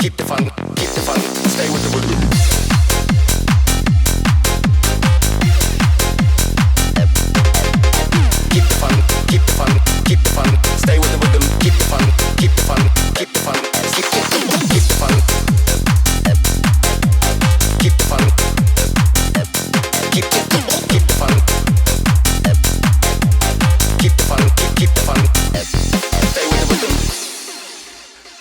keep the fun, stay with the rhythm. Keep the fun, keep the fun, keep the fun, stay with the rhythm. Keep the fun, keep the fun, keep the fun, keep the fun, keep the fun, keep the fun, keep the fun, keep the fun, keep the fun, stay with the rhythm.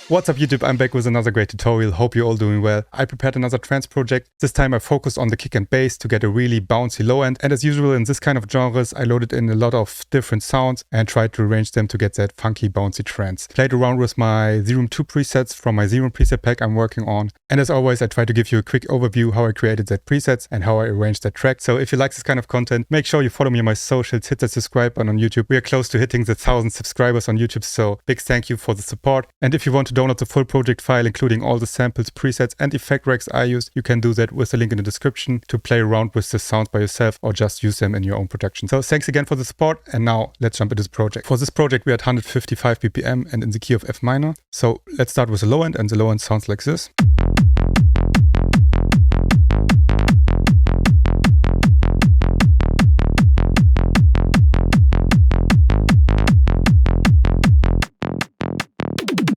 What's up YouTube, I'm back with another great tutorial, hope you're all doing well. I prepared another trance project. This time I focused on the kick and bass to get a really bouncy low end, and as usual in this kind of genres I loaded in a lot of different sounds and tried to arrange them to get that funky bouncy trance. Played around with my Serum 2 presets from my Serum preset pack I'm working on, and as always I try to give you a quick overview how I created that presets and how I arranged that track. So if you like this kind of content, make sure you follow me on my socials, hit that subscribe button on YouTube. We are close to hitting the 1,000 subscribers on YouTube, so big thank you for the support. And if you want to download the full project file including all the samples, presets and effect racks I used, you can do that with the link in the description to play around with the sounds by yourself or just use them in your own production. So thanks again for the support, and now let's jump into this project. For this project we are at 155 BPM and in the key of F minor. So let's start with the low end, and the low end sounds like this.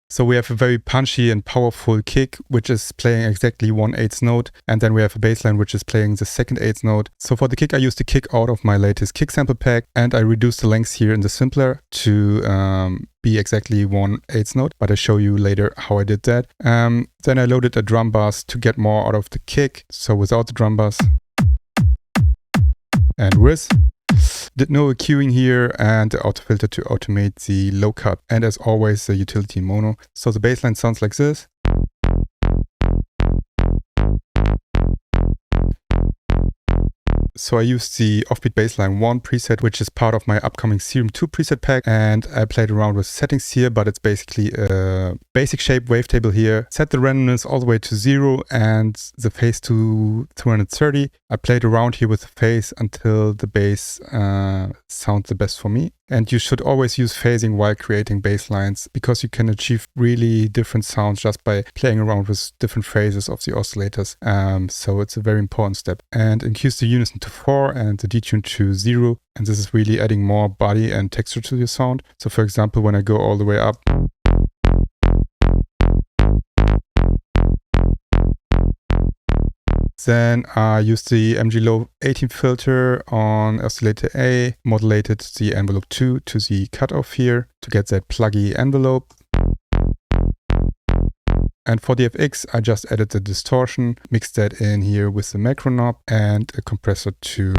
So we have a very punchy and powerful kick, which is playing exactly 1/8 note, and then we have a bass line which is playing the 2/8 note. So for the kick I used the kick out of my latest kick sample pack, and I reduced the length here in the simpler to be exactly 1/8 note, but I'll show you later how I did that. Then I loaded a drum bass to get more out of the kick, so without the drum bass. And with. Did no EQing here, and the auto filter to automate the low cut, and as always the utility mono. So the bassline sounds like this. So I used the Offbeat Bassline 1 preset, which is part of my upcoming Serum 2 preset pack, and I played around with settings here, but it's basically a basic shape wavetable here. Set the randomness all the way to 0 and the phase to 230. I played around here with the phase until the bass sounds the best for me. And you should always use phasing while creating bass lines, because you can achieve really different sounds just by playing around with different phases of the oscillators. So it's a very important step. And increase the unison to 4 and the detune to 0. And this is really adding more body and texture to your sound. So for example, when I go all the way up, then I used the MG Low 18 filter on oscillator A, modulated the envelope 2 to the cutoff here to get that pluggy envelope. And for the FX, I just added the distortion, mixed that in here with the macro knob and a compressor to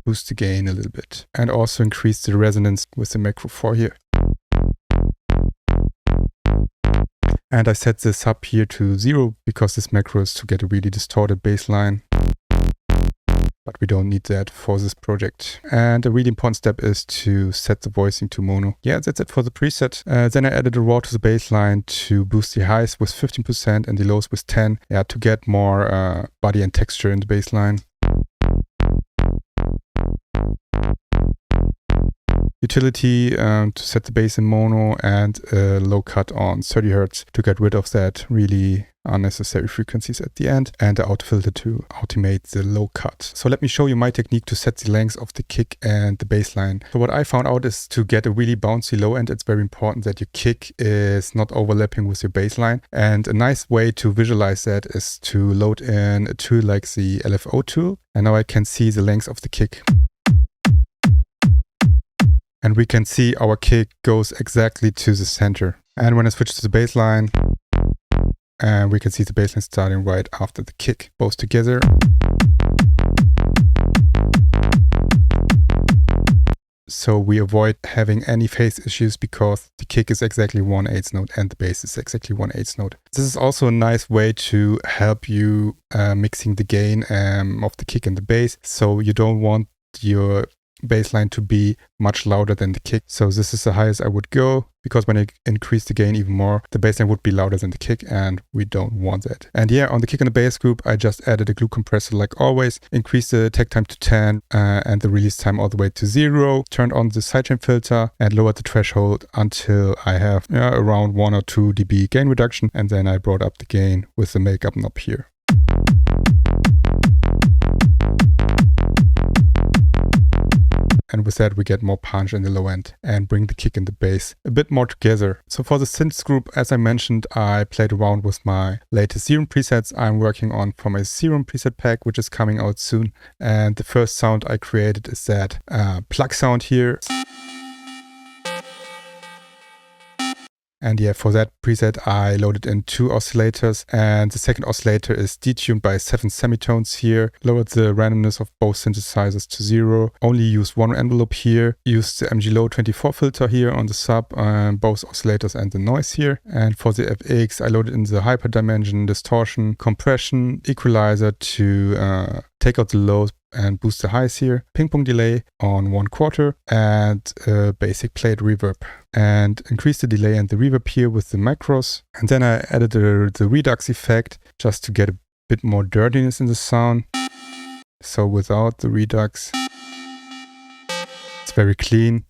boost the gain a little bit. And also increase the resonance with the macro 4 here. And I set this up here to 0 because this macro is to get a really distorted bass line. But we don't need that for this project. And a really important step is to set the voicing to mono. Yeah, that's it for the preset. Then I added a raw to the bass line to boost the highs with 15% and the lows with 10. Yeah, to get more body and texture in the bass line. Utility to set the bass in mono, and a low cut on 30 Hz to get rid of that really unnecessary frequencies at the end, and the auto filter to automate the low cut. So let me show you my technique to set the length of the kick and the bass line. So what I found out is to get a really bouncy low end, it's very important that your kick is not overlapping with your bass line. And a nice way to visualize that is to load in a tool like the LFO tool. And now I can see the length of the kick. And we can see our kick goes exactly to the center. And when I switch to the bass line, we can see the bass line starting right after the kick, both together. So we avoid having any phase issues because the kick is exactly 1/8 note and the bass is exactly 1/8 note. This is also a nice way to help you mixing the gain of the kick and the bass. So you don't want your bass line to be much louder than the kick. So this is the highest I would go, because when I increase the gain even more, the bass line would be louder than the kick, and we don't want that. And yeah, on the kick and the bass group, I just added a glue compressor like always, increased the attack time to 10 and the release time all the way to 0, turned on the sidechain filter and lowered the threshold until I have around 1 or 2 dB gain reduction, and then I brought up the gain with the makeup knob here. And with that, we get more punch in the low end and bring the kick and the bass a bit more together. So for the synths group, as I mentioned, I played around with my latest Serum presets I'm working on from a Serum preset pack, which is coming out soon. And the first sound I created is that plug sound here. And yeah, for that preset, I loaded in 2 oscillators, and the second oscillator is detuned by 7 semitones here, lowered the randomness of both synthesizers to 0, only used one envelope here, used the MG-Low 24 filter here on the sub, both oscillators and the noise here. And for the FX, I loaded in the hyperdimension, distortion, compression, equalizer to take out the lows and boost the highs here, ping pong delay on 1/4, and basic plate reverb, and increase the delay and the reverb here with the macros. And then I added the redux effect just to get a bit more dirtiness in the sound. So without the redux, it's very clean.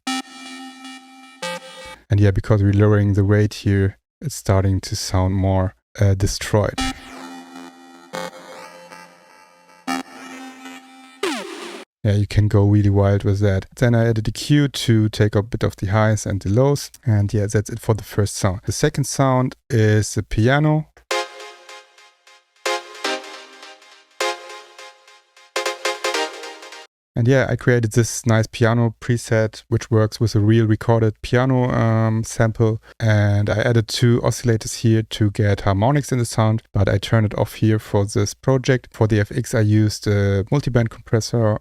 And yeah, because we're lowering the rate here, it's starting to sound more destroyed. Yeah, you can go really wild with that. Then I added a EQ to take up a bit of the highs and the lows. And yeah, that's it for the first sound. The second sound is the piano. And yeah, I created this nice piano preset, which works with a real recorded piano sample. And I added 2 oscillators here to get harmonics in the sound, but I turned it off here for this project. For the FX, I used a multiband compressor,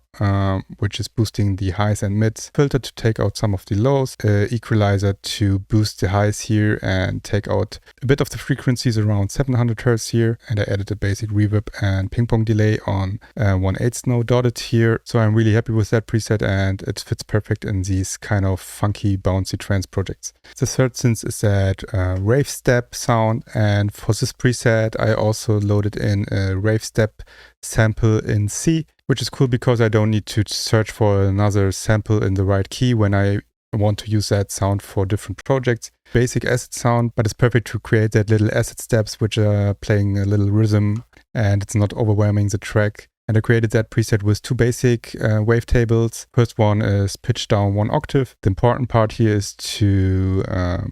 which is boosting the highs and mids, filter to take out some of the lows, equalizer to boost the highs here and take out a bit of the frequencies around 700 Hertz here. And I added a basic reverb and ping pong delay on 1/8 note dotted here. So I'm really happy with that preset, and it fits perfect in these kind of funky bouncy trance projects. The third synth is that rave step sound, and for this preset I also loaded in a rave step sample in C, which is cool because I don't need to search for another sample in the right key when I want to use that sound for different projects. Basic acid sound, but it's perfect to create that little acid steps which are playing a little rhythm and it's not overwhelming the track. And I created that preset with 2 basic wavetables. First one is pitch down 1 octave. The important part here is to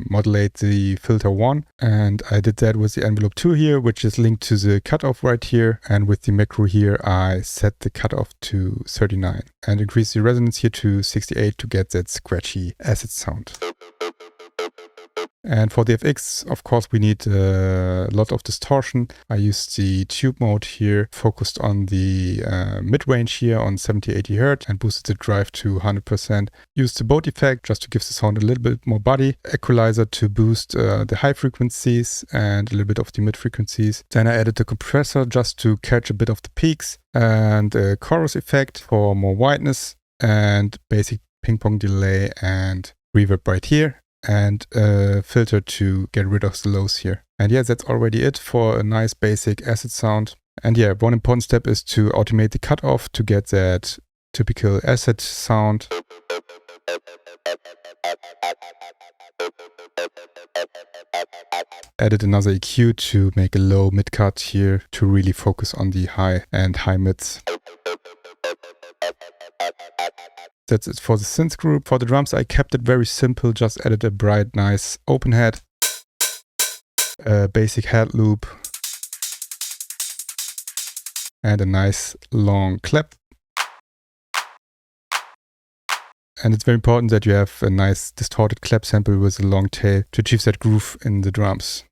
modulate the filter 1. And I did that with the envelope 2 here, which is linked to the cutoff right here. And with the macro here, I set the cutoff to 39 and increase the resonance here to 68 to get that scratchy acid sound. And for the FX, of course, we need a lot of distortion. I used the tube mode here, focused on the mid-range here on 70-80 Hz and boosted the drive to 100%. Used the boat effect just to give the sound a little bit more body. Equalizer to boost the high frequencies and a little bit of the mid frequencies. Then I added the compressor just to catch a bit of the peaks, and a chorus effect for more whiteness, and basic ping pong delay and reverb right here, and a filter to get rid of the lows here. And yeah, that's already it for a nice basic acid sound. And yeah, one important step is to automate the cutoff to get that typical acid sound. Added another EQ to make a low mid cut here to really focus on the high and high mids. That's it for the synth group. For the drums, I kept it very simple, just added a bright, nice open head, a basic head loop, and a nice long clap. And it's very important that you have a nice distorted clap sample with a long tail to achieve that groove in the drums.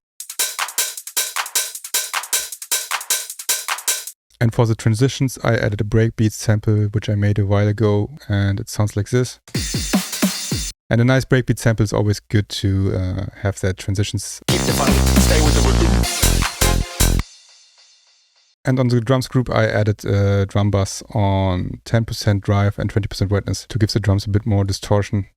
And for the transitions, I added a breakbeat sample, which I made a while ago, and it sounds like this. And a nice breakbeat sample is always good to have that transitions. Keep the fun, stay with the rhythm. And on the drums group, I added a drum bass on 10% drive and 20% wetness to give the drums a bit more distortion.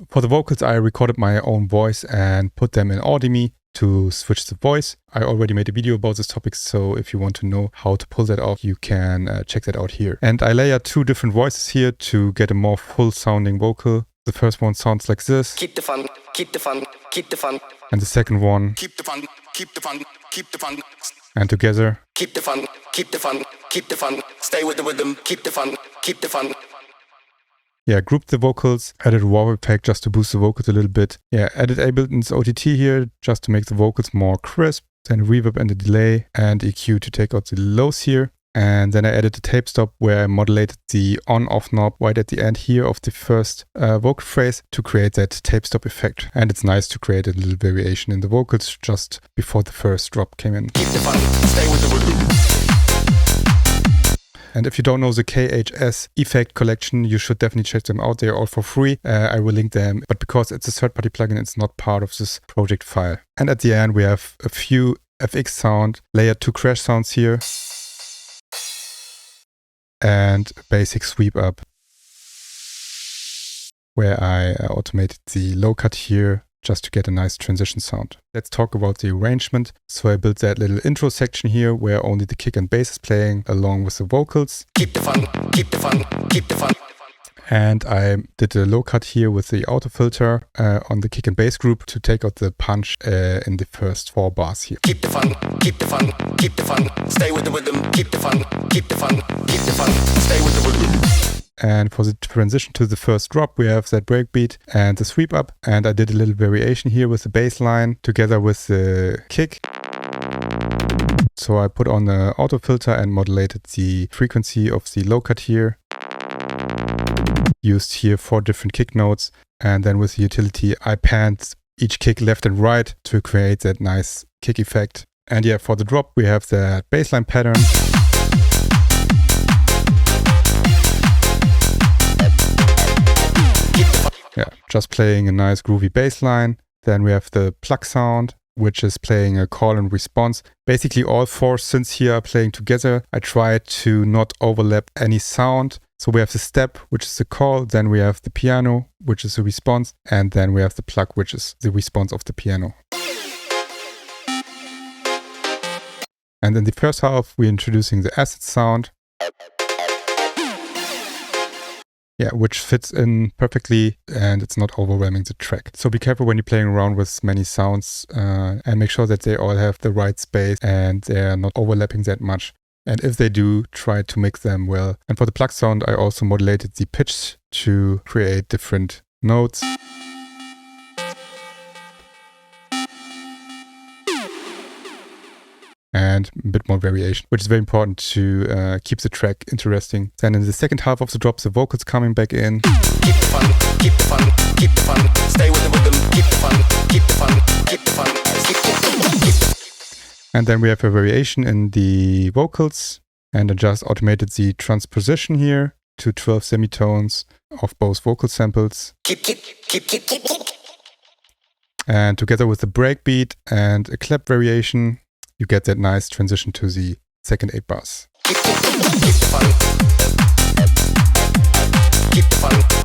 For the vocals, I recorded my own voice and put them in Audimi to switch the voice. I already made a video about this topic, so if you want to know how to pull that off, you can check that out here. And I layered 2 different voices here to get a more full sounding vocal. The first one sounds like this. Keep the fun, keep the fun, keep the fun. And the second one. Keep the fun, keep the fun, keep the fun. And together. Keep the fun, keep the fun, keep the fun. Stay with the rhythm, keep the fun, keep the fun. Yeah, grouped the vocals, added a wah effect just to boost the vocals a little bit. Yeah, added Ableton's OTT here just to make the vocals more crisp. Then reverb and the delay and EQ to take out the lows here. And then I added the tape stop where I modulated the on-off knob right at the end here of the first vocal phrase to create that tape stop effect. And it's nice to create a little variation in the vocals just before the first drop came in. Keep the fun, stay with the rhythm. And if you don't know the KHS effect collection, you should definitely check them out. They are all for free. I will link them, but because it's a third-party plugin, it's not part of this project file. And at the end, we have a few FX sound, layer 2 crash sounds here, and a basic sweep up, where I automated the low cut here just to get a nice transition sound. Let's talk about the arrangement. So I built that little intro section here where only the kick and bass is playing along with the vocals. Keep the fun, keep the fun, keep the fun. And I did a low cut here with the auto filter on the kick and bass group to take out the punch in the first 4 bars here. Keep the fun, keep the fun, keep the fun. Stay with the rhythm, keep the fun, keep the fun, keep the fun. Stay with the rhythm. And for the transition to the first drop, we have that breakbeat and the sweep up. And I did a little variation here with the bass line together with the kick. So I put on the auto filter and modulated the frequency of the low cut here. Used here 4 different kick notes. And then with the utility, I panned each kick left and right to create that nice kick effect. And yeah, for the drop, we have that bassline pattern. Yeah, just playing a nice groovy bass line. Then we have the plug sound, which is playing a call and response. Basically all 4 synths here are playing together. I tried to not overlap any sound. So we have the step, which is the call. Then we have the piano, which is the response. And then we have the plug, which is the response of the piano. And in the first half, we're introducing the acid sound. Yeah, which fits in perfectly and it's not overwhelming the track. So be careful when you're playing around with many sounds and make sure that they all have the right space and they're not overlapping that much. And if they do, try to mix them well. And for the plug sound, I also modulated the pitch to create different notes. And a bit more variation, which is very important to keep the track interesting. Then in the second half of the drop, the vocals coming back in. Keep the fun, keep the fun, keep the fun. Stay with the rhythm, keep the fun, keep the fun, keep the fun, keep the fun. And then we have a variation in the vocals. And I just automated the transposition here to 12 semitones of both vocal samples. Keep. And together with the breakbeat and a clap variation, you get that nice transition to the second 8 bars. Keep the fun. Keep the fun.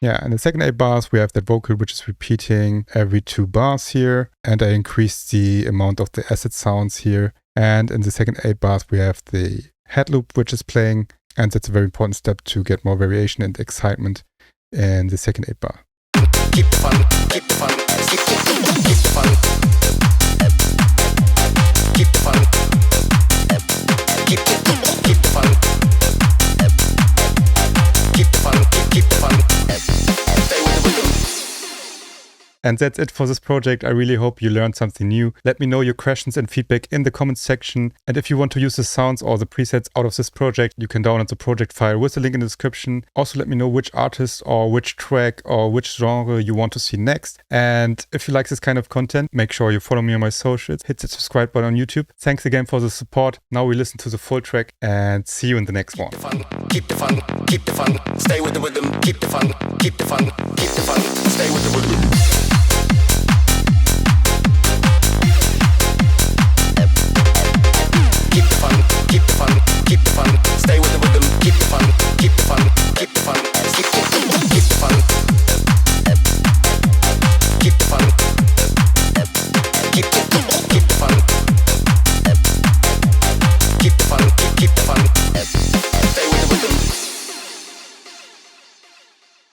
Yeah, in the second 8 bars, we have that vocal which is repeating every 2 bars here. And I increased the amount of the acid sounds here. And in the second 8 bars, we have the head loop which is playing. And that's a very important step to get more variation and excitement in the second 8 bar. Keep the fun, keep the fun, keep the fun. Keep the fun. Keep the fun. Keep the fun. Keep the fun. Keep the fun. Stay with the rhythm. And that's it for this project. I really hope you learned something new. Let me know your questions and feedback in the comments section. And if you want to use the sounds or the presets out of this project, you can download the project file with the link in the description. Also, let me know which artist or which track or which genre you want to see next. And if you like this kind of content, make sure you follow me on my socials. Hit the subscribe button on YouTube. Thanks again for the support. Now we listen to the full track and see you in the next one. Keep the fun, keep the fun, stay with the rhythm. Keep the fun, keep the fun, keep the fun, stay with the rhythm.